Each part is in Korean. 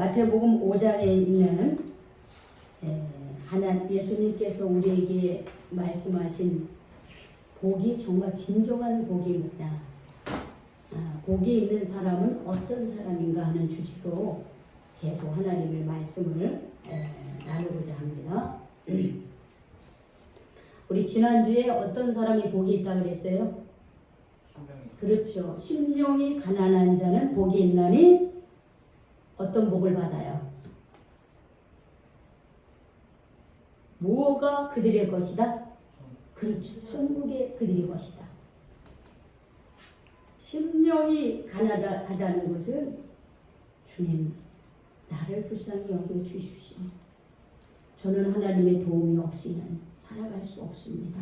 마태복음 5장에 있는 예수님께서 우리에게 말씀하신 복이 정말 진정한 복이 뭐냐, 복이 있는 사람은 어떤 사람인가 하는 주제로 계속 하나님의 말씀을 나누고자 합니다. 우리 지난주에 어떤 사람이 복이 있다 그랬어요? 그렇죠. 심령이 가난한 자는 복이 있나니 어떤 복을 받아요? 무엇가 그들의 것이다? 그렇죠. 천국의 그들의 것이다. 심령이 가난하다는 것은 주님, 나를 불쌍히 여겨 주십시오. 저는 하나님의 도움이 없이는 살아갈 수 없습니다.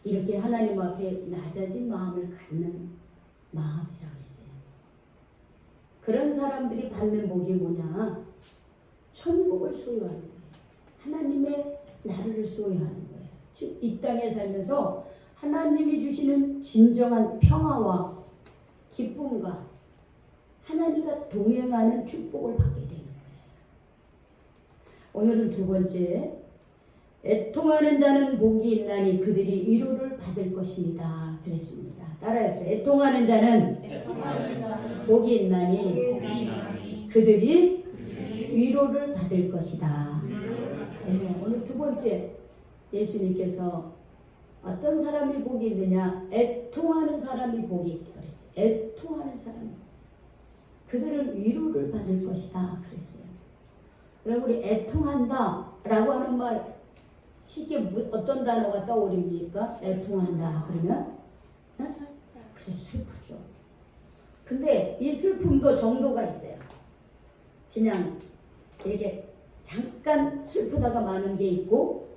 이렇게 하나님 앞에 낮아진 마음을 갖는 마음이라고 했어요. 그런 사람들이 받는 복이 뭐냐? 천국을 소유하는 거예요. 하나님의 나라를 소유하는 거예요. 즉, 이 땅에 살면서 하나님이 주시는 진정한 평화와 기쁨과 하나님과 동행하는 축복을 받게 되는 거예요. 오늘은 두 번째, 애통하는 자는 복이 있나니 그들이 위로를 받을 것입니다. 그랬습니다. 따라해보세요. 애통하는 자는 복이 있나니 그들이 위로를 받을 것이다. 네, 오늘 두 번째, 예수님께서 어떤 사람이 복이 있느냐? 애통하는 사람이 복이 있다 그랬어요. 애통하는 사람이. 그들은 위로를 받을 것이다 그랬어요. 여러분, 우리 애통한다 라고 하는 말 쉽게 어떤 단어가 떠오릅니까? 애통한다 그러면 그저 슬프죠. 근데 이 슬픔도 정도가 있어요. 그냥 이렇게 잠깐 슬프다가 마는 게 있고,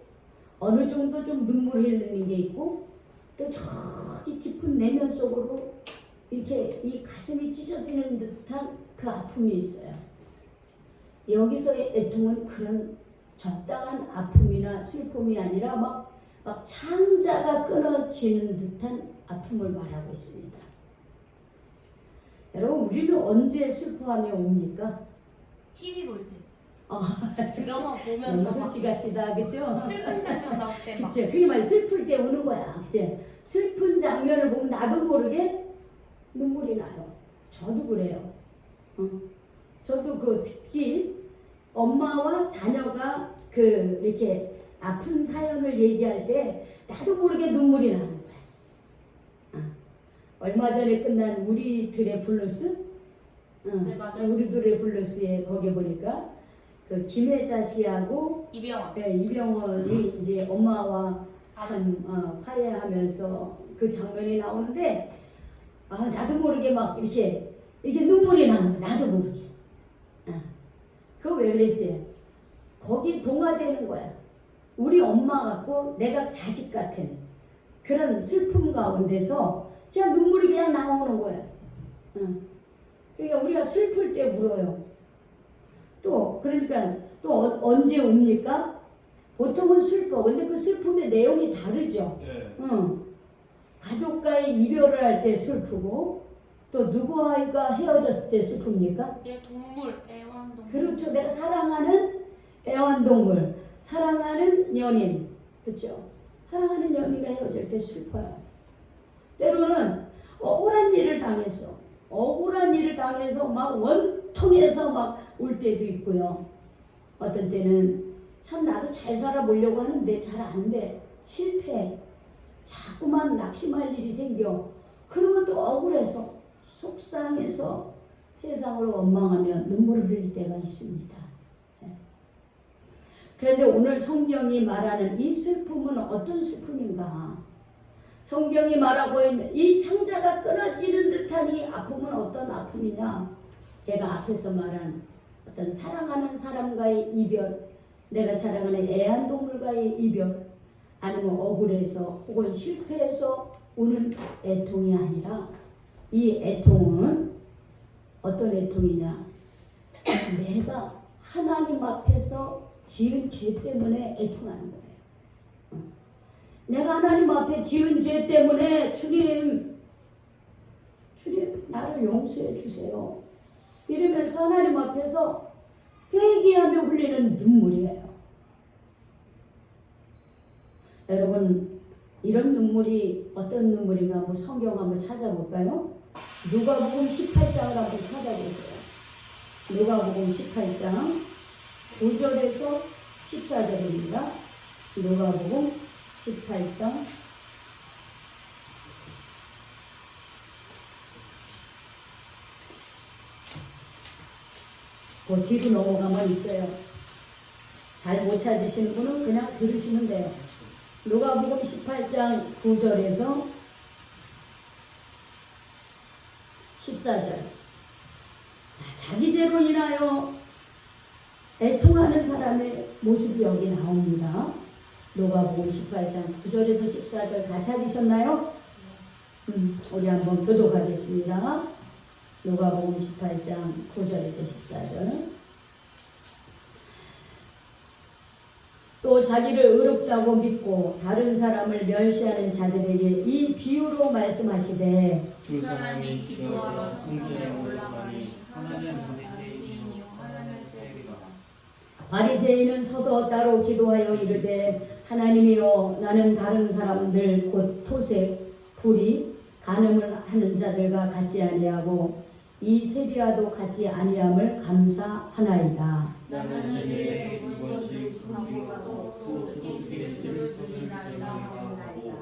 어느 정도 좀 눈물 흘리는 게 있고, 또 저기 깊은 내면 속으로 이렇게 이 가슴이 찢어지는 듯한 그 아픔이 있어요. 여기서의 애통은 그런 적당한 아픔이나 슬픔이 아니라 막 창자가 끊어지는 듯한 아픔을 말하고 있습니다. 여러분, 우리는 언제 슬퍼하며 옵니까? TV 볼 때. 드라마 보면서. 너무 솔직하시다, 그죠? 슬픈 장면 나올 때. 그쵸. 그게 말 슬플 때 우는 거야, 그죠? 슬픈 장면을 보면 나도 모르게 눈물이 나요. 저도 그래요. 저도 특히 엄마와 자녀가 이렇게 아픈 사연을 얘기할 때 나도 모르게 눈물이 나는 거야. 얼마 전에 끝난 우리들의 블루스? 네, 맞아요. 우리들의 블루스에 거기 보니까 그 김혜자 씨하고 이병헌이 이제 엄마와 참 화해하면서 그 장면이 나오는데, 나도 모르게 막 이렇게 눈물이 나는 거야. 나도 모르게. 그거 왜 그랬어요? 거기 동화되는 거야. 우리 엄마 같고 내가 자식 같은 그런 슬픔 가운데서 그냥 눈물이 그냥 나오는 거야. 그러니까 우리가 슬플 때 울어요. 그러니까 언제 웁니까? 보통은 슬퍼. 근데 그 슬픔의 내용이 다르죠. 가족과의 이별을 할 때 슬프고, 또 누구와가 헤어졌을 때 슬픕니까? 동물, 애완동물. 그렇죠. 내가 사랑하는 애완동물, 사랑하는 연인, 그렇죠. 사랑하는 연인과 헤어질 때 슬퍼요. 때로는 억울한 일을 당해서 막 원통해서 막 울 때도 있고요. 어떤 때는 참 나도 잘 살아보려고 하는데 잘 안 돼. 실패. 자꾸만 낙심할 일이 생겨. 그러면 또 억울해서 속상해서 세상을 원망하며 눈물을 흘릴 때가 있습니다. 그런데 오늘 성경이 말하는 이 슬픔은 어떤 슬픔인가? 성경이 말하고 있는 이 창자가 끊어지는 듯한 이 아픔은 어떤 아픔이냐? 제가 앞에서 말한 어떤 사랑하는 사람과의 이별, 내가 사랑하는 애완동물과의 이별, 아니면 억울해서 혹은 실패해서 우는 애통이 아니라, 이 애통은 어떤 애통이냐? 내가 하나님 앞에서 지은 죄 때문에 애통하는 거예요. 내가 하나님 앞에 지은 죄 때문에 주님 나를 용서해 주세요. 이러면서 하나님 앞에서 회개하며 흘리는 눈물이에요. 여러분, 이런 눈물이 어떤 눈물인가 한번 성경 한번 찾아볼까요? 누가복음 18장을 한번 찾아보세요. 누가복음 18장 9절에서 14절입니다. 누가복음 18장 그 뒤로 넘어가면 있어요. 잘 못 찾으시는 분은 그냥 들으시면 돼요. 누가복음 18장 9절에서 14절. 자, 자기 죄로 인하여 애통하는 사람의 모습이 여기 나옵니다. 누가복음 18장 9절에서 14절 다 찾으셨나요? 우리 한번 교독하겠습니다. 누가복음 18장 9절에서 14절. 또 자기를 의롭다고 믿고 다른 사람을 멸시하는 자들에게 이 비유로 말씀하시되 두 사람이 기도하러 성전에 올라가니 하나는 바리새인이요 하나는 세리가. 바리새인은 서서 따로 기도하여 이르되 하나님이여 나는 다른 사람들 곧 토색, 불의, 간음을 하는 자들과 같지 아니하고 이 세리와도 같지 아니함을 감사하나이다. 나는 일일이 두 번씩 하고라도 두 소식을 드리나이다 하나이다.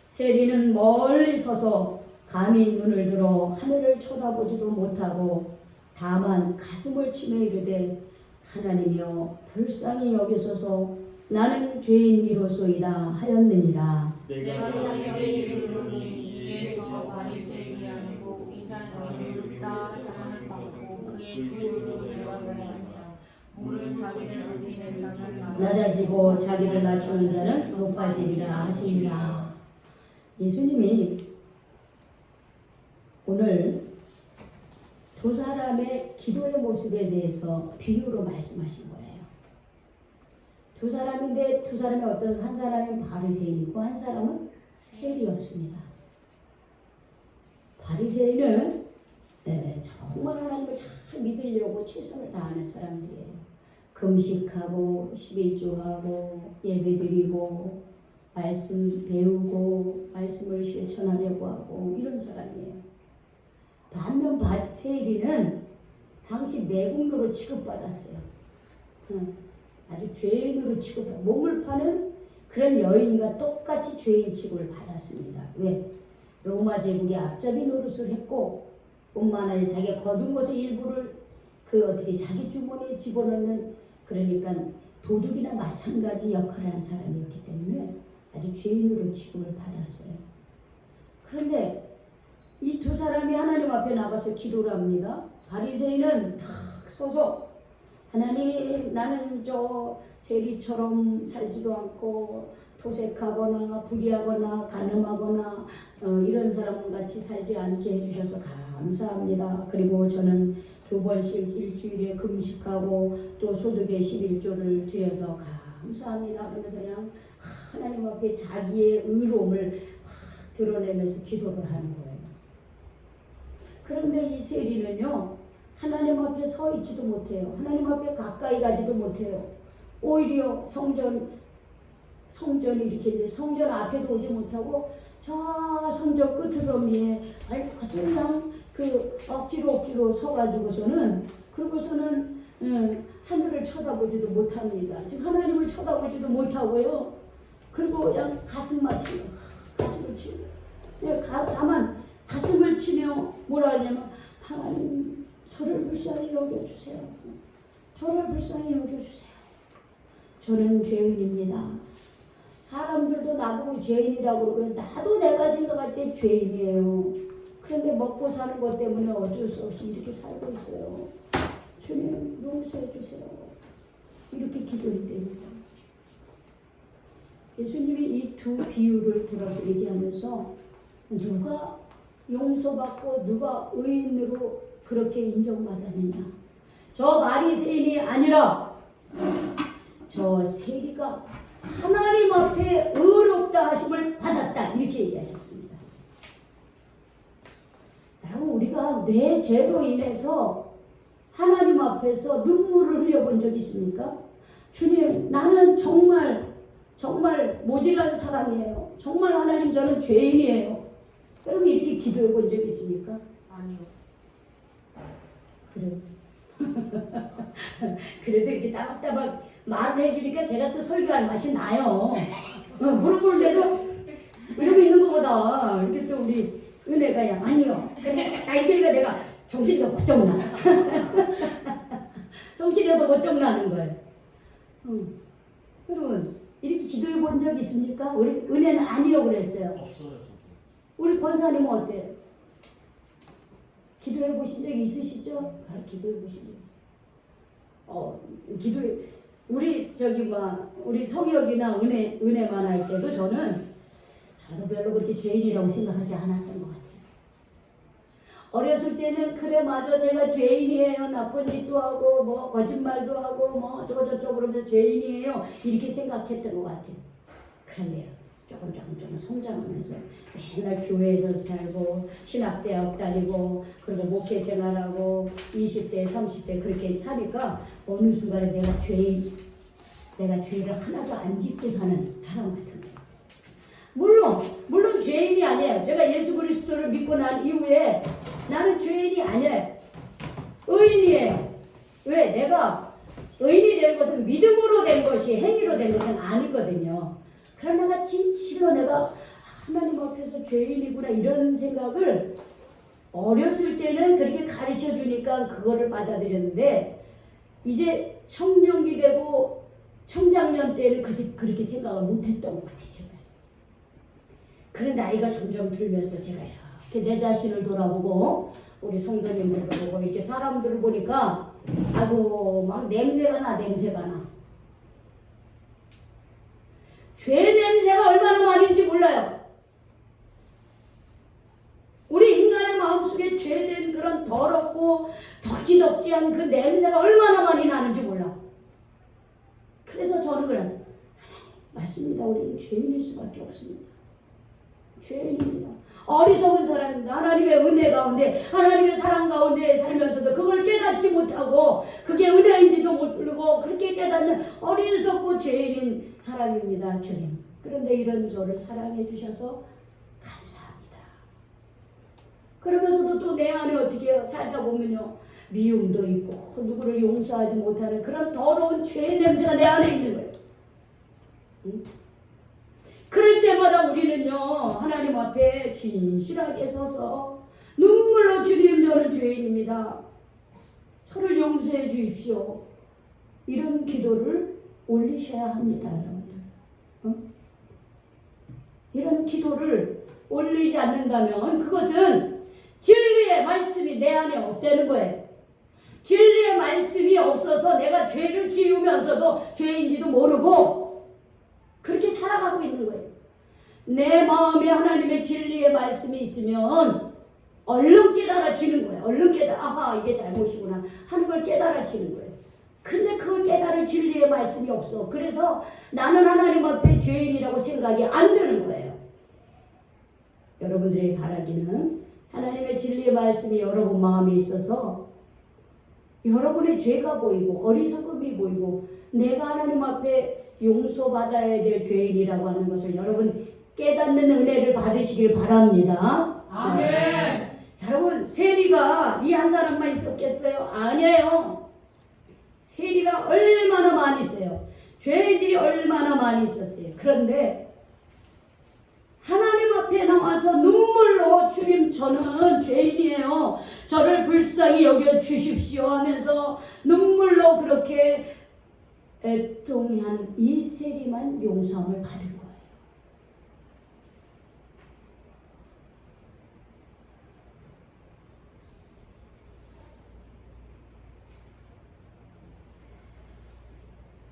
세리는 멀리 서서 감히 눈을 들어 하늘을 쳐다보지도 못하고 다만 가슴을 치며 이르되 하나님이여 불쌍히 여기소서 나는 죄인이로소이다 하였느니라. 내가 너에게 이르노니 이에 저 바리새인이 아니고 이 사람이 의롭다 하심을 받고 그의 증거로 내어놓는다. 물은 자기를 높이는 자는 낮아지고 자기를 낮추는 자는 높아지리라 하시니라. 예수님이 오늘 두 사람의 기도의 모습에 대해서 비유로 말씀하신 거예요. 두 사람인데 두 사람이 어떤 한 사람은 바리새인이고 한 사람은 세리였습니다. 바리새인은 정말 하나님을 잘 믿으려고 최선을 다하는 사람들이에요. 금식하고 11조하고 예배드리고 말씀 배우고 말씀을 실천하려고 하고 이런 사람이에요. 반면 세리는 당시 매국노로 취급받았어요. 아주 죄인으로 취급받고 몸을 파는 그런 여인과 똑같이 죄인 취급을 받았습니다. 왜? 로마 제국이 앞잡이 노릇을 했고 뿐만 아니라 자기가 거둔 것의 일부를 어떻게 자기 주머니에 집어넣는 그러니까 도둑이나 마찬가지 역할을 한 사람이었기 때문에 아주 죄인으로 취급을 받았어요. 그런데 이 두 사람이 하나님 앞에 나가서 기도를 합니다. 바리새인은 탁 서서 하나님 나는 저 세리처럼 살지도 않고 토색하거나 불의하거나 간음하거나 이런 사람 같이 살지 않게 해주셔서 감사합니다. 그리고 저는 2번씩 일주일에 금식하고 또 소득의 11조를 드려서 감사합니다. 그러면서 그냥 하나님 앞에 자기의 의로움을 확 드러내면서 기도를 하는 거예요. 그런데 이 세리는요, 하나님 앞에 서 있지도 못해요. 하나님 앞에 가까이 가지도 못해요. 오히려 성전이 이렇게 있는데 성전 앞에도 오지 못하고 저 성전 끝으로미에 아주 그냥 억지로 서가지고서는 그러고서는 하늘을 쳐다보지도 못합니다. 지금 하나님을 쳐다보지도 못하고요. 그리고 그냥 가슴을 치며 다만 가슴을 치며 뭐라 하냐면 하나님 저를 불쌍히 여겨주세요. 저를 불쌍히 여겨주세요. 저는 죄인입니다. 사람들도 나보고 죄인이라고 그러고 나도 내가 생각할 때 죄인이에요. 그런데 먹고 사는 것 때문에 어쩔 수 없이 이렇게 살고 있어요. 주님 용서해 주세요. 이렇게 기도했답니다. 예수님이 이 두 비유를 들어서 얘기하면서 누가 용서받고 누가 의인으로 그렇게 인정받았느냐. 저 바리새인이 아니라 저 세리가 하나님 앞에 의롭다 하심을 받았다. 이렇게 얘기하셨습니다. 여러분 우리가 내 죄로 인해서 하나님 앞에서 눈물을 흘려본 적 있습니까? 주님, 나는 정말 모질한 사람이에요. 정말 하나님, 저는 죄인이에요. 여러분 이렇게 기도해 본 적 있습니까? 아니요. 그래요. 그래도 이렇게 따박따박 말을 해주니까 제가 또 설교할 맛이 나요. 물어보는데도 이러고 있는 것보다 이렇게 또 우리 은혜가 야 아니요. 그래 나 이러니까 내가 정신이 못 정나. 정신에서 못 정나는 거예요. 여러분 이렇게 기도해 본 적 있습니까? 우리 은혜는 아니요 그랬어요. 없어요. 우리 권사님은 어때요? 기도해 보신 적 있으시죠? 기도해 보신 적 있어요. 기도해 우리 우리 성역이나 은혜만 할 때도 저도 별로 그렇게 죄인이라고 생각하지 않았던 것 같아요. 어렸을 때는 그래 맞아 제가 죄인이에요. 나쁜 짓도 하고 뭐 거짓말도 하고 뭐 어쩌고저쩌고 그러면서 죄인이에요. 이렇게 생각했던 것 같아요. 그런데요. 조금 성장하면서 맨날 교회에서 살고 신학대학 다니고 그리고 목회 생활하고 20대 30대 그렇게 사니까 어느 순간에 내가 죄를 하나도 안 짓고 사는 사람 같은 거예요. 물론 죄인이 아니에요. 제가 예수 그리스도를 믿고 난 이후에 나는 죄인이 아니에요. 의인이에요. 왜? 내가 의인이 된 것은 믿음으로 된 것이 행위로 된 것은 아니거든요. 그러나 내가 진실로 내가 하나님 앞에서 죄인이구나 이런 생각을 어렸을 때는 그렇게 가르쳐 주니까 그거를 받아들였는데 이제 청년기 되고 청장년 때는 그렇게 생각을 못했던 것 같아요. 제가. 그런 나이가 점점 들면서 제가 이렇게 내 자신을 돌아보고 우리 성도님들도 보고 이렇게 사람들을 보니까 아이고 막 냄새가 나. 죄 냄새가 얼마나 많은지 몰라요. 우리 인간의 마음속에 죄된 그런 더럽고 덕지덕지한 그 냄새가 얼마나 많이 나는지 몰라. 그래서 저는 그래요. 하나님 맞습니다. 우리는 죄인일 수밖에 없습니다. 죄인입니다. 어리석은 사람입니다. 하나님의 은혜 가운데 하나님의 사랑 가운데 살면서도 그걸 깨닫지 못하고 그게 은혜인지도 모르고 그렇게 깨닫는 어리석고 죄인인 사람입니다. 주님. 그런데 이런 저를 사랑해 주셔서 감사합니다. 그러면서도 또 내 안에 어떻게 해요? 살다 보면요. 미움도 있고 누구를 용서하지 못하는 그런 더러운 죄의 냄새가 내 안에 있는 거예요. 응? 그럴 때마다 우리는요 하나님 앞에 진실하게 서서 눈물로 주님 저는 죄인입니다. 저를 용서해 주십시오. 이런 기도를 올리셔야 합니다. 여러분들. 이런 기도를 올리지 않는다면 그것은 진리의 말씀이 내 안에 없다는 거예요. 진리의 말씀이 없어서 내가 죄를 지으면서도 죄인지도 모르고 그렇게 살아가고 있는 거예요. 내 마음에 하나님의 진리의 말씀이 있으면 얼른 깨달아지는 거예요. 얼른 아하 이게 잘못이구나 하는 걸 깨달아지는 거예요. 근데 그걸 깨달을 진리의 말씀이 없어. 그래서 나는 하나님 앞에 죄인이라고 생각이 안 드는 거예요. 여러분들의 바라기는 하나님의 진리의 말씀이 여러분 마음에 있어서 여러분의 죄가 보이고 어리석음이 보이고 내가 하나님 앞에 용서받아야 될 죄인이라고 하는 것을 여러분 깨닫는 은혜를 받으시길 바랍니다. 아멘. 여러분 세리가 이 한 사람만 있었겠어요? 아니에요. 세리가 얼마나 많이 있어요. 죄인들이 얼마나 많이 있었어요. 그런데 하나님 앞에 나와서 눈물로 주님 저는 죄인이에요. 저를 불쌍히 여겨 주십시오 하면서 눈물로 그렇게 애통한 이 세리만 용서함을 받은 거예요.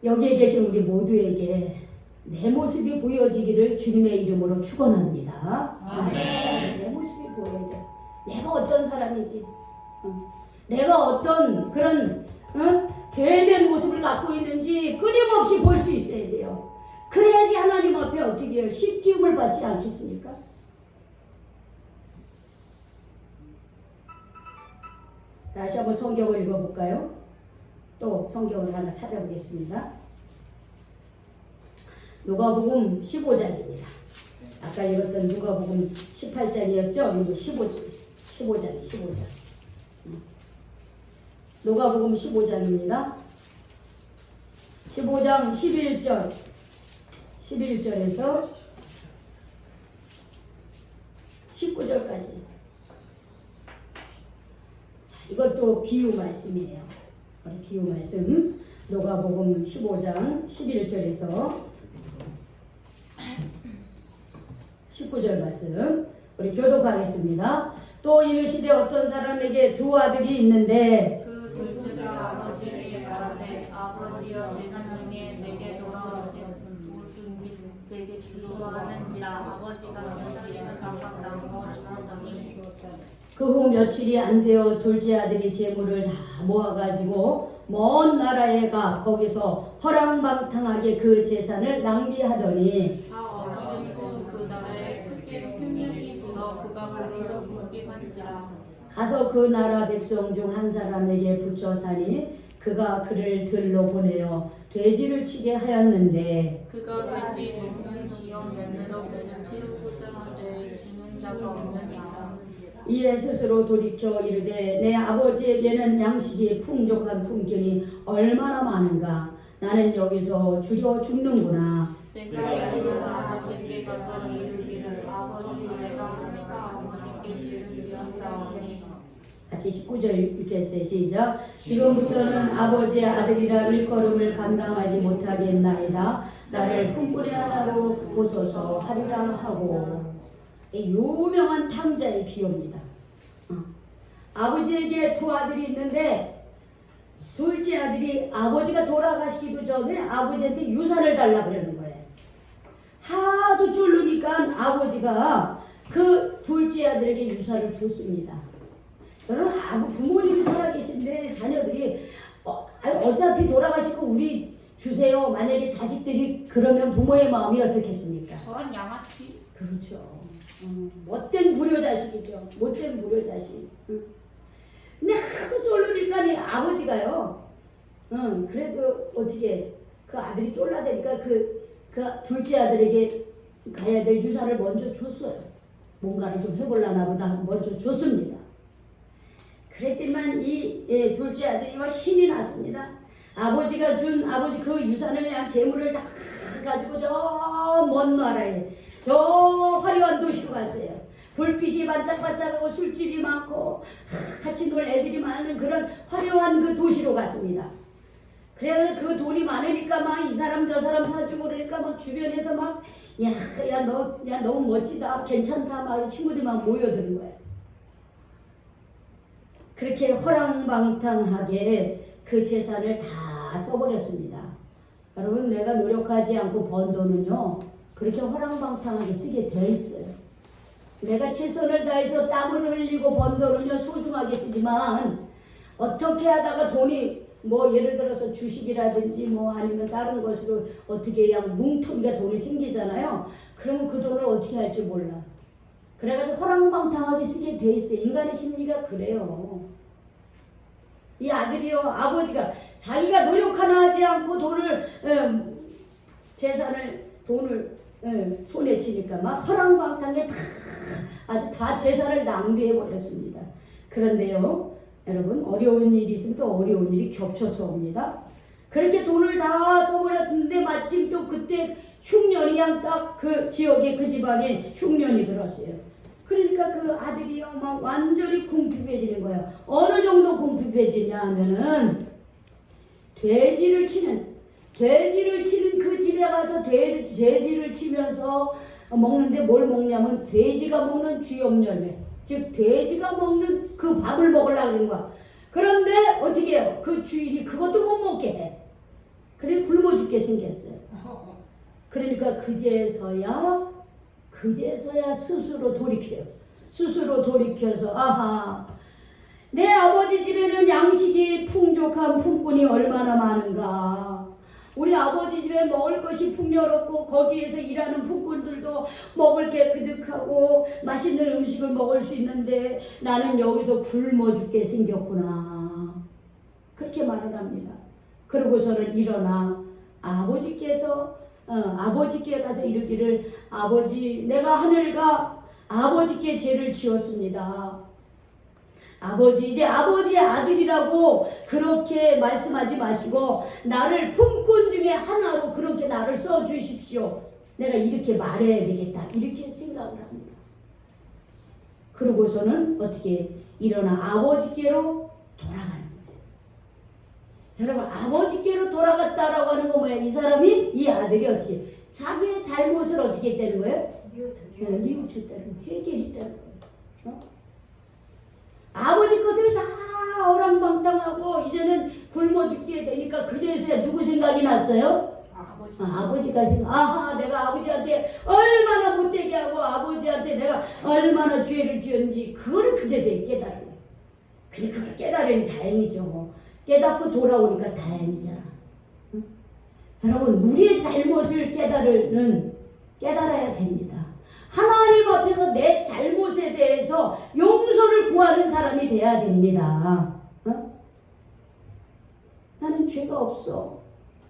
여기에 계신 우리 모두에게 내 모습이 보여지기를 주님의 이름으로 축원합니다. 아멘. 내 모습이 보여야 돼. 내가 어떤 사람인지, 내가 어떤 그런 죄된 모습을 갖고 있는지 끊임없이 볼 수 있어야 돼요. 그래야지 하나님 앞에 어떻게 해요? 시티움을 받지 않겠습니까? 다시 한번 성경을 읽어볼까요? 또 성경을 하나 찾아보겠습니다. 누가복음 15장입니다. 아까 읽었던 누가복음 18장이었죠? 이거 15장. 누가복음 15장입니다. 15장 11절에서 19절까지. 자, 이것도 비유 말씀이에요. 우리 비유 말씀. 누가복음 15장 11절에서 19절 말씀. 우리 교독하겠습니다. 또 이르시되 어떤 사람에게 두 아들이 있는데 그 둘째가 아버지에게 말하되 아버지여 재산 중에 내게 돌아오지 내게 주소하는지라 아버지가 세상에서 각각 나누어 주었더니 그 후 며칠이 안 되어 둘째 아들이 재물을 다 모아가지고 먼 나라에 가 거기서 허랑방탕하게 그 재산을 낭비하더니 다 없음고 그 나라에 크게 흉년이 들어 그가 불로서 굶기한지라 가서 그 나라 백성 중 한 사람에게 붙여 사니 그가 그를 들러 보내어 돼지를 치게 하였는데 그가 돼지 먹는 지역 열매로 배를 채우고자 하되 지는 자가 없느니라 이에 스스로 돌이켜 이르되 내 아버지에게는 양식이 풍족한 품길이 얼마나 많은가 나는 여기서 주려 죽는구나. 내가 이르러 아버지께 가서 이르기를 아버지 내가 하니까 아버지께 죄를 지었사오니 같이 19절 읽겠어요. 시작. 지금부터는 아버지의 아들이라 일컬음을 감당하지 못하겠나이다. 나를 품꾼의 하나로 보소서 하리라 하고. 이 유명한 탕자의 비유입니다. 아버지에게 두 아들이 있는데 둘째 아들이 아버지가 돌아가시기도 전에 아버지한테 유산을 달라고 그러는 거예요. 하도 쫄르니까 아버지가 그 둘째 아들에게 유산을 줬습니다. 여러분 부모님이 살아계신데 자녀들이 어차피 돌아가시고 우리 주세요. 만약에 자식들이 그러면 부모의 마음이 어떻겠습니까? 저런 양아치 그렇죠. 못된 불효자식이죠. 못된 불효자식. 근데 하도 쫄르니까 이 아버지가요. 그래도 어떻게 그 아들이 쫄라대니까 그 둘째 아들에게 가야 될 유산을 먼저 줬어요. 뭔가를 좀 해볼라나 보다 먼저 줬습니다. 그랬더니만 이 둘째 아들이 막 신이 났습니다. 아버지가 준 아버지 그 유산을 그냥 재물을 다 가지고 저 먼 나라에 저 화려한 도시로 갔어요. 불빛이 반짝반짝하고 술집이 많고 같이 놀 애들이 많은 그런 화려한 그 도시로 갔습니다. 그래서 그 돈이 많으니까 막 이 사람 저 사람 사주고 그러니까 막 주변에서 막 야 너무 멋지다 괜찮다 막 친구들이 막 모여드는 거예요. 그렇게 허랑방탕하게 그 재산을 다 써버렸습니다. 여러분 내가 노력하지 않고 번 돈은요 그렇게 허랑방탕하게 쓰게 되어 있어요. 내가 최선을 다해서 땀을 흘리고 번 돈은요 소중하게 쓰지만 어떻게 하다가 돈이 뭐 예를 들어서 주식이라든지 뭐 아니면 다른 것으로 어떻게 그냥 뭉텅이가 돈이 생기잖아요. 그러면 그 돈을 어떻게 할지 몰라. 그래가지고 허랑방탕하게 쓰게 돼 있어요. 인간의 심리가 그래요. 이 아들이요 아버지가 자기가 노력 하나 하지 않고 돈을 재산을 돈을 손에 치니까 막 허랑방탕에 아주 다 재산을 낭비해 버렸습니다. 그런데요 여러분 어려운 일이 있으면 또 어려운 일이 겹쳐서 옵니다. 그렇게 돈을 다 써버렸는데 마침 또 그때 흉년이 그냥 딱 그 지역에 그 집안에 흉년이 들었어요. 그러니까 그 아들이요 막 완전히 궁핍해지는 거예요. 어느 정도 궁핍해지냐 하면은 돼지를 치는 그 집에 가서 돼지를 치면서 먹는데 뭘 먹냐면 돼지가 먹는 쥐염열매 즉 돼지가 먹는 그 밥을 먹으려고 그러는 거야. 그런데 어떻게 해요? 그 주인이 그것도 못 먹게 해. 그래 굶어 죽게 생겼어요. 그러니까 그제서야 스스로 돌이켜요. 스스로 돌이켜서 아하 내 아버지 집에는 양식이 풍족한 품꾼이 얼마나 많은가. 우리 아버지 집에 먹을 것이 풍요롭고 거기에서 일하는 품꾼들도 먹을 게 그득하고 맛있는 음식을 먹을 수 있는데 나는 여기서 굶어 죽게 생겼구나. 그렇게 말을 합니다. 그러고서는 일어나 아버지께 가서 이르기를 아버지 내가 하늘과 아버지께 죄를 지었습니다. 아버지 이제 아버지의 아들이라고 그렇게 말씀하지 마시고 나를 품꾼 중에 하나로 그렇게 나를 써주십시오. 내가 이렇게 말해야 되겠다. 이렇게 생각을 합니다. 그러고서는 어떻게 일어나 아버지께로 돌아가는 거예요. 여러분 아버지께로 돌아갔다라고 하는 건 뭐예요? 이 사람이 이 아들이 어떻게 자기의 잘못을 어떻게 했다는 거예요? 뉘우쳤다는 거예요. 회개했다는 거예요. 아버지 것을 다 어랑방탕하고 이제는 굶어 죽게 되니까 그제서야 누구 생각이 났어요? 아버지가 생각. 내가 아버지한테 얼마나 못되게 하고 아버지한테 내가 얼마나 죄를 지었는지 그거를 그제서야 깨달은 거예요. 근데 그걸 깨달으니 다행이죠. 깨닫고 돌아오니까 다행이잖아. 응? 여러분 우리의 잘못을 깨달아야 됩니다. 하나님 앞에서 내 잘못에 대해서 용서를 구하는 사람이 돼야 됩니다. 나는 죄가 없어.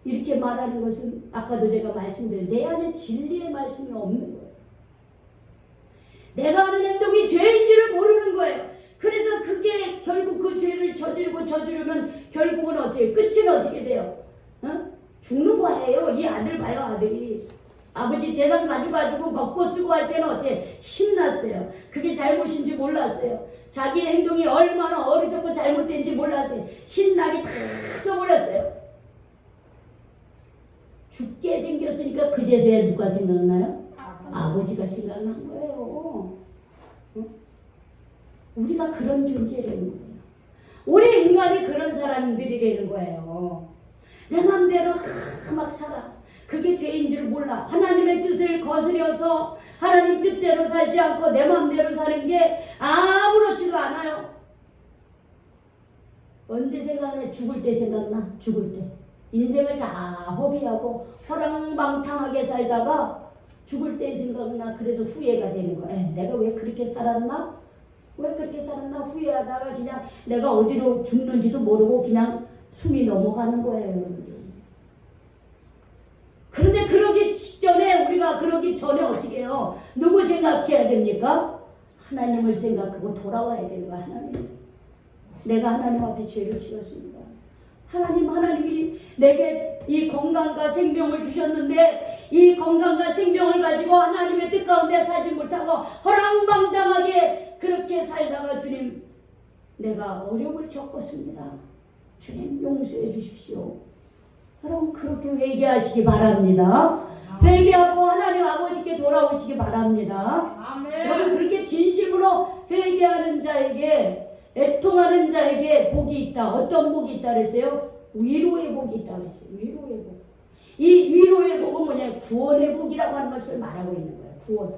이렇게 말하는 것은 아까도 제가 말씀드린 내 안에 진리의 말씀이 없는 거예요. 내가 하는 행동이 죄인지를 모르는 거예요. 그래서 그게 결국 그 죄를 저지르면 결국은 어떻게 해요? 끝은 어떻게 돼요? 죽는 거예요. 이 아들 봐요. 아들이 아버지 재산 가져가지고 먹고 쓰고 할 때는 어떻게 신났어요. 그게 잘못인지 몰랐어요. 자기의 행동이 얼마나 어리석고 잘못된지 몰랐어요. 신나게 다 써버렸어요. 죽게 생겼으니까 그제서야 누가 생각나요? 아버지가 생각난 거예요. 우리가 그런 존재라는 거예요. 우리 인간이 그런 사람들이라는 거예요. 내 맘대로 막 살아. 그게 죄인 줄 몰라. 하나님의 뜻을 거스려서 하나님 뜻대로 살지 않고 내 맘대로 사는 게 아무렇지도 않아요. 언제 생각나? 죽을 때 생각나. 죽을 때. 인생을 다 허비하고 허랑방탕하게 살다가 죽을 때 생각나. 그래서 후회가 되는 거야. 내가 왜 그렇게 살았나? 후회하다가 그냥 내가 어디로 죽는지도 모르고 그냥 숨이 넘어가는 거예요, 여러분들. 그런데 그러기 전에 어떻게 해요? 누구 생각해야 됩니까? 하나님을 생각하고 돌아와야 되는 거야, 하나님. 내가 하나님 앞에 죄를 지었습니다. 하나님이 내게 이 건강과 생명을 주셨는데 이 건강과 생명을 가지고 하나님의 뜻 가운데 살지 못하고 허랑방탕하게 그렇게 살다가 주님 내가 어려움을 겪었습니다. 주님 용서해 주십시오. 여러분 그렇게 회개하시기 바랍니다. 회개하고 하나님 아버지께 돌아오시기 바랍니다. 아멘. 여러분 그렇게 진심으로 회개하는 자에게 애통하는 자에게 복이 있다. 어떤 복이 있다 그랬어요? 위로의 복이 있다 그랬어요. 위로의 복. 이 위로의 복은 뭐냐? 구원의 복이라고 하는 것을 말하고 있는 거예요. 구원.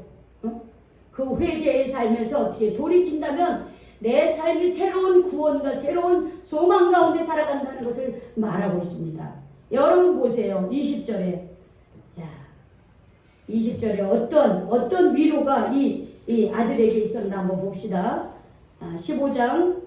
그 회개의 삶에서 어떻게 돌이킨다면 내 삶이 새로운 구원과 새로운 소망 가운데 살아간다는 것을 말하고 있습니다. 여러분 보세요. 20절에 자 20절에 어떤 위로가 이 아들에게 있었나 한번 봅시다. 15장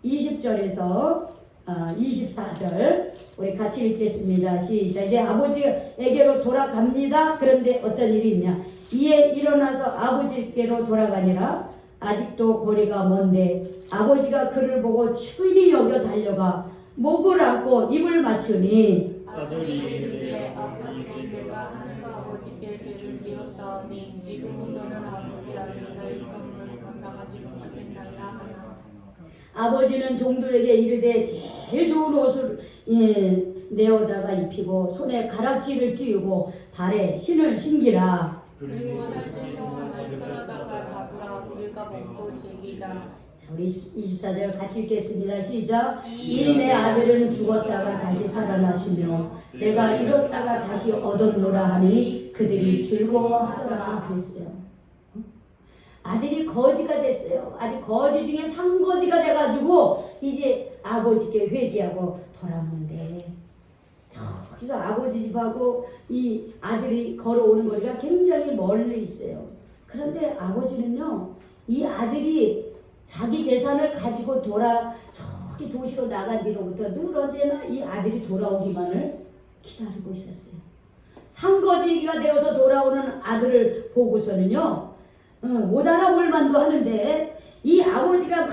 20절에서 24절 우리 같이 읽겠습니다. 시작. 이제 아버지에게로 돌아갑니다. 그런데 어떤 일이 있냐? 이에 일어나서 아버지께로 돌아가니라. 아직도 거리가 먼데 아버지가 그를 보고 측은히 여겨 달려가 목을 안고 입을 맞추니 아들이 이르되 아버지 내가 하늘과 아버지께 죄를 지었사오니 지금은 너는 아버지 아들과 일감을 감당하지 못하겠나이다 하나. 아버지는 종들에게 이르되 제일 좋은 옷을 내어다가 입히고 손에 가락지를 끼우고 발에 신을 신기라. 그리고 살찐 성함을 끌어다가 잡으라. 우리가 먹고 즐기자. 자, 우리 24절 같이 읽겠습니다. 시작. 이 내 아들은 죽었다가 다시 살아났으며 내가 잃었다가 다시 얻었노라 하니 그들이 즐거워하더라 그랬어요. 아들이 거지가 됐어요. 아직 거지 중에 상거지가 돼가지고 이제 아버지께 회개하고 돌아오는데 저기서 아버지 집하고 이 아들이 걸어오는 거리가 굉장히 멀리 있어요. 그런데 아버지는요, 이 아들이 자기 재산을 가지고 저기 도시로 나간 뒤로부터 늘 언제나 이 아들이 돌아오기만을 기다리고 있었어요. 상거지기가 되어서 돌아오는 아들을 보고서는요, 못 알아볼 만도 하는데, 이 아버지가 막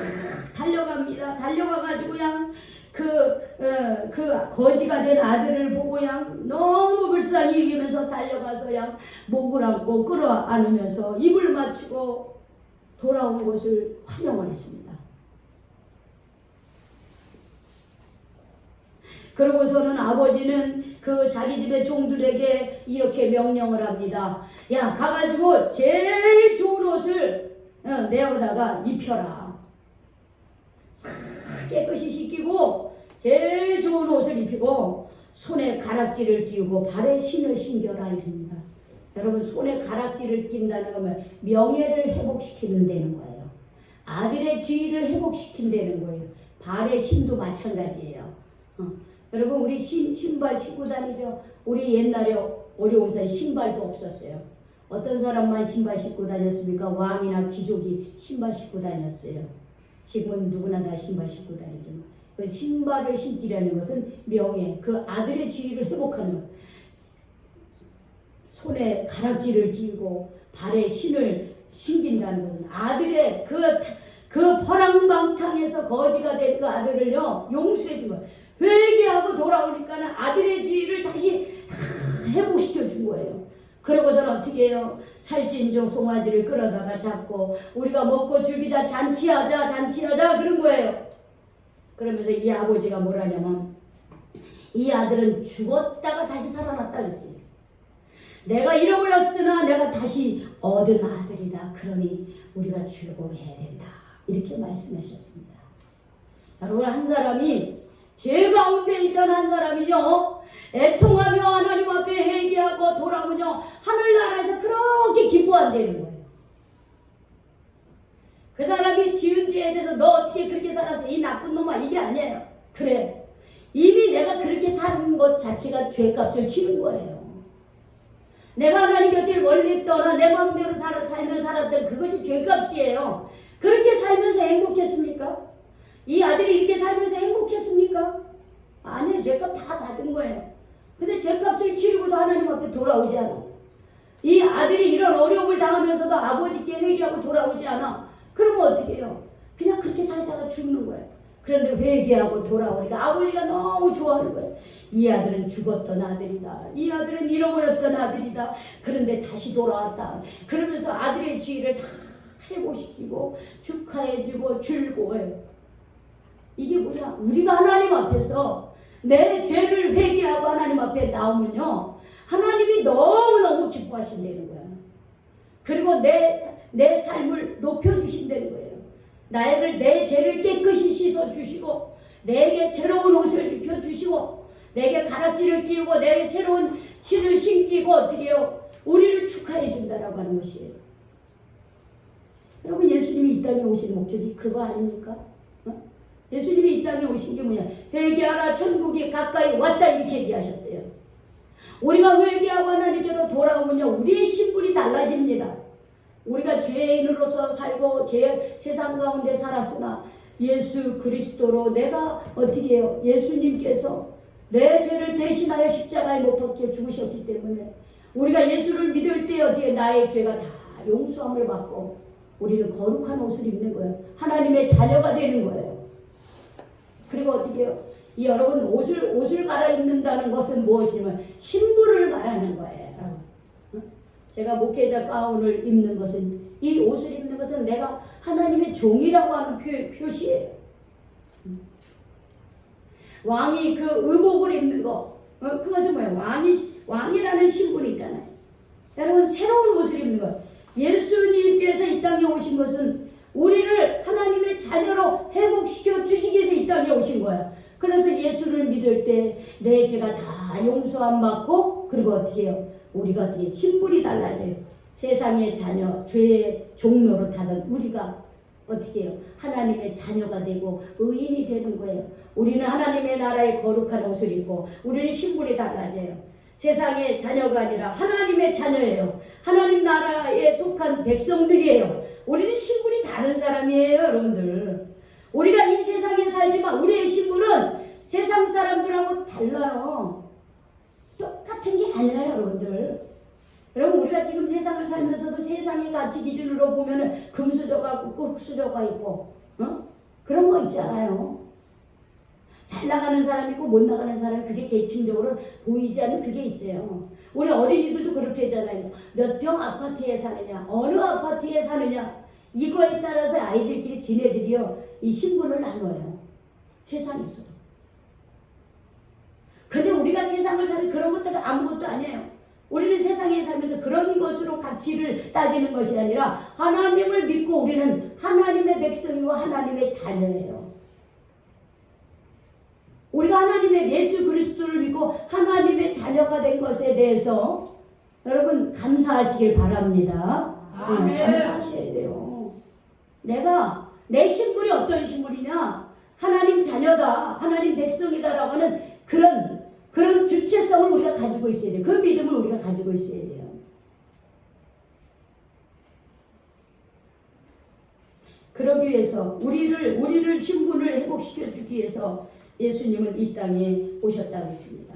달려갑니다. 달려가가지고 그냥 그 거지가 된 아들을 보고 그냥 너무 불쌍히 여기면서 달려가서 그냥 목을 안고 끌어안으면서 입을 맞추고 돌아온 것을 환영을 했습니다. 그러고서는 아버지는 그 자기 집의 종들에게 이렇게 명령을 합니다. 야, 가가지고 제일 좋은 옷을 내어다가 입혀라. 싹 깨끗이 씻기고 제일 좋은 옷을 입히고 손에 가락지를 띄우고 발에 신을 신겨라 이럽니다. 여러분, 손에 가락지를 낀다는 건 명예를 회복시키는 거예요. 아들의 지위를 회복시킨다는 거예요. 발에 신도 마찬가지예요. 여러분, 우리 신발 신고 다니죠. 우리 옛날에 어려운 사이 신발도 없었어요. 어떤 사람만 신발 신고 다녔습니까? 왕이나 귀족이 신발 신고 다녔어요. 지금은 누구나 다 신발 신고 다니지만, 그 신발을 신기라는 것은 명예, 그 아들의 지위를 회복하는 것. 손에 가락지를 띄우고 발에 신을 신긴다는 것은 아들의 그 퍼랑방탕에서 거지가 된 그 아들을요, 용서해 준 거예요. 회개하고 돌아오니까는 아들의 지위를 다시 다 회복시켜 준 거예요. 그러고서는 어떻게 해요? 살찐 종 송아지를 끌어다가 잡고 우리가 먹고 즐기자, 잔치하자 그런 거예요. 그러면서 이 아버지가 뭐라냐면, 이 아들은 죽었다가 다시 살아났다 그랬어요. 내가 잃어버렸으나 내가 다시 얻은 아들이다. 그러니 우리가 즐거워해야 된다. 이렇게 말씀하셨습니다. 여러분, 한 사람이 죄 가운데 있던 한 사람이요, 애통하며 하나님 앞에 회개하고 돌아오면요, 하늘나라에서 그렇게 기뻐한다는 거예요. 그 사람이 지은 죄에 대해서 너 어떻게 그렇게 살았어? 이 나쁜 놈아, 이게 아니에요. 그래, 이미 내가 그렇게 사는 것 자체가 죄값을 치른 거예요. 내가 하나님 곁을 멀리 떠나 내 마음대로 살며 살았던 그것이 죄값이에요. 그렇게 살면서 행복했습니까? 이 아들이 이렇게 살면서 행복했습니까? 아니에요. 죄값 다 받은 거예요. 근데 죄값을 치르고도 하나님 앞에 돌아오지 않아. 이 아들이 이런 어려움을 당하면서도 아버지께 회개하고 돌아오지 않아. 그러면 어떻게 해요? 그냥 그렇게 살다가 죽는 거예요. 그런데 회개하고 돌아오니까 아버지가 너무 좋아하는 거예요. 이 아들은 죽었던 아들이다. 이 아들은 잃어버렸던 아들이다. 그런데 다시 돌아왔다. 그러면서 아들의 지위를 다 회복시키고 축하해주고 즐거워요. 이게 뭐냐? 우리가 하나님 앞에서 내 죄를 회개하고 하나님 앞에 나오면요, 하나님이 너무너무 기뻐하신다는 거야. 그리고 내 삶을 높여주신다는 거예요. 내 죄를 깨끗이 씻어주시고 내게 새로운 옷을 입혀주시고 내게 가락지를 띄우고 내게 새로운 신을 신기고 어떻게 해요? 우리를 축하해 준다라고 하는 것이에요. 여러분, 예수님이 이 땅에 오신 목적이 그거 아닙니까? 예수님이 이 땅에 오신 게 뭐냐? 회개하라, 천국이 가까이 왔다, 이렇게 얘기하셨어요. 우리가 회개하고 하나님께로 돌아오면요, 우리의 신분이 달라집니다. 우리가 죄인으로서 살고 세상 가운데 살았으나 예수 그리스도로 내가 어떻게 해요? 예수님께서 내 죄를 대신하여 십자가에 못 박혀 죽으셨기 때문에 우리가 예수를 믿을 때 어떻게 나의 죄가 다 용서함을 받고 우리는 거룩한 옷을 입는 거예요. 하나님의 자녀가 되는 거예요. 그리고 어떻게 해요? 여러분, 옷을 갈아입는다는 것은 무엇이냐면 신분을 말하는 거예요. 제가 목회자 가운을 입는 것은, 이 옷을 입는 것은 내가 하나님의 종이라고 하는 표시예요. 왕이 그 의복을 입는 거, 그것은 뭐예요? 왕이라는 신분이잖아요. 여러분, 새로운 옷을 입는 거. 예수님께서 이 땅에 오신 것은 우리를 하나님의 자녀로 회복시켜 주시기 위해서 이 땅에 오신 거예요. 그래서 예수를 믿을 때 내 죄가 다 용서함 받고, 그리고 어떻게 해요? 우리가 어떻게 신분이 달라져요. 세상의 자녀, 죄의 종로로 타던 우리가 어떻게 해요? 하나님의 자녀가 되고 의인이 되는 거예요. 우리는 하나님의 나라의 거룩한 옷을 입고 우리는 신분이 달라져요. 세상의 자녀가 아니라 하나님의 자녀예요. 하나님 나라에 속한 백성들이에요. 우리는 신분이 다른 사람이에요, 여러분들. 우리가 이 세상에 살지만 우리의 신분은 세상 사람들하고 달라요. 똑같은 게 아니라 여러분들. 여러분 우리가 지금 세상을 살면서도 세상의 가치 기준으로 보면은 금수저가 있고 흙수저가 있고 그런 거 있잖아요. 잘 나가는 사람 있고 못 나가는 사람, 그게 계층적으로 보이지 않는 그게 있어요. 우리 어린이들도 그렇대잖아요. 몇 평 아파트에 사느냐, 어느 아파트에 사느냐, 이거에 따라서 아이들끼리 지네들이요 이 신분을 나눠요. 세상에서도. 근데 우리가 세상을 사는 그런 것들은 아무것도 아니에요. 우리는 세상에 살면서 그런 것으로 가치를 따지는 것이 아니라 하나님을 믿고 우리는 하나님의 백성이고 하나님의 자녀예요. 우리가 하나님의 예수 그리스도를 믿고 하나님의 자녀가 된 것에 대해서 여러분 감사하시길 바랍니다. 감사하셔야 돼요. 내 신분이 어떤 신분이냐? 하나님 자녀다, 하나님 백성이다라고 하는 그런 주체성을 우리가 가지고 있어야 돼요. 그 믿음을 우리가 가지고 있어야 돼요. 그러기 위해서 우리를 신분을 회복시켜 주기 위해서 예수님은 이 땅에 오셨다고 했습니다.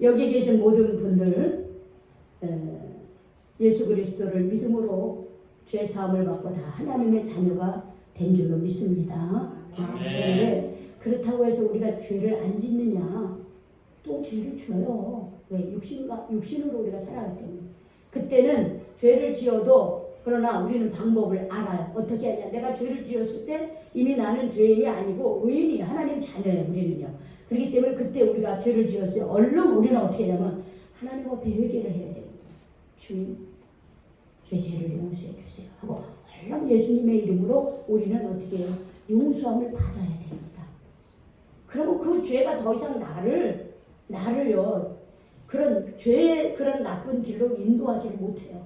여기 계신 모든 분들 예수 그리스도를 믿음으로 죄 사함을 받고 다 하나님의 자녀가 된 줄로 믿습니다. 그런데 그렇다고 해서 우리가 죄를 안 짓느냐? 또 죄를 져요. 왜? 육신으로 우리가 살아가기 때문에. 그때는 죄를 지어도 그러나 우리는 방법을 알아요. 어떻게 하냐? 내가 죄를 지었을 때 이미 나는 죄인이 아니고 의인이에요. 하나님 자녀예요. 우리는요. 그렇기 때문에 그때 우리가 죄를 지었어요. 얼른 우리는 어떻게 하냐면 하나님 앞에 회개를 해야 됩니다. 주님, 죄를 용서해 주세요 하고 얼른 예수님의 이름으로 우리는 어떻게 해요? 용서함을 받아야 됩니다. 그러면 그 죄가 더 이상 나를요 그런 죄의 그런 나쁜 길로 인도하지를 못해요.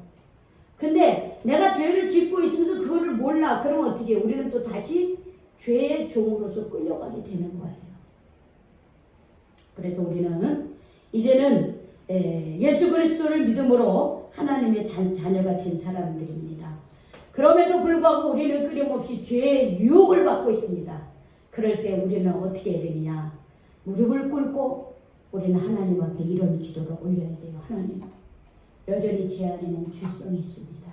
근데 내가 죄를 짓고 있으면서 그거를 몰라. 그러면 어떻게 해요? 우리는 또 다시 죄의 종으로서 끌려가게 되는 거예요. 그래서 우리는 이제는 예수 그리스도를 믿음으로 하나님의 자녀가 된 사람들입니다. 그럼에도 불구하고 우리는 끊임없이 죄의 유혹을 받고 있습니다. 그럴 때 우리는 어떻게 해야 되느냐? 무릎을 꿇고 우리는 하나님 앞에 이런 기도를 올려야 돼요. 하나님, 여전히 제 안에는 죄성이 있습니다.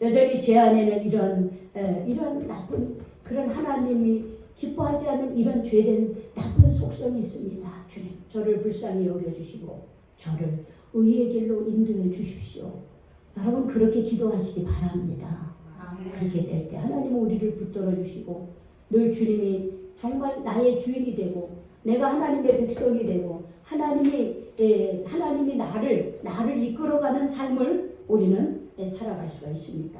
여전히 제 안에는 이런 나쁜 그런 하나님이 기뻐하지 않는 이런 죄된 나쁜 속성이 있습니다. 주님, 저를 불쌍히 여겨주시고 저를 의의 길로 인도해 주십시오. 여러분 그렇게 기도하시기 바랍니다. 그렇게 될 때 하나님은 우리를 붙들어 주시고 늘 주님이 정말 나의 주인이 되고 내가 하나님의 백성이 되고 하나님이 나를 이끌어가는 삶을 우리는 살아갈 수가 있습니다.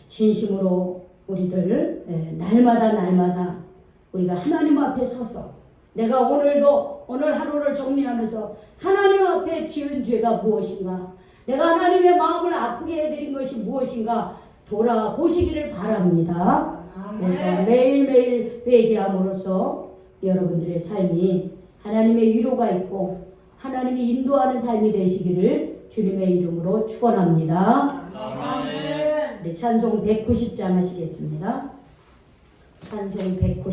진심으로 우리들 날마다 우리가 하나님 앞에 서서 내가 오늘 하루를 정리하면서 하나님 앞에 지은 죄가 무엇인가, 내가 하나님의 마음을 아프게 해드린 것이 무엇인가 돌아보시기를 바랍니다. 그래서 매일매일 회개함으로써 여러분들의 삶이 하나님의 위로가 있고 하나님이 인도하는 삶이 되시기를 주님의 이름으로 축원합니다. 우리 찬송 190장 하시겠습니다. 찬송 190.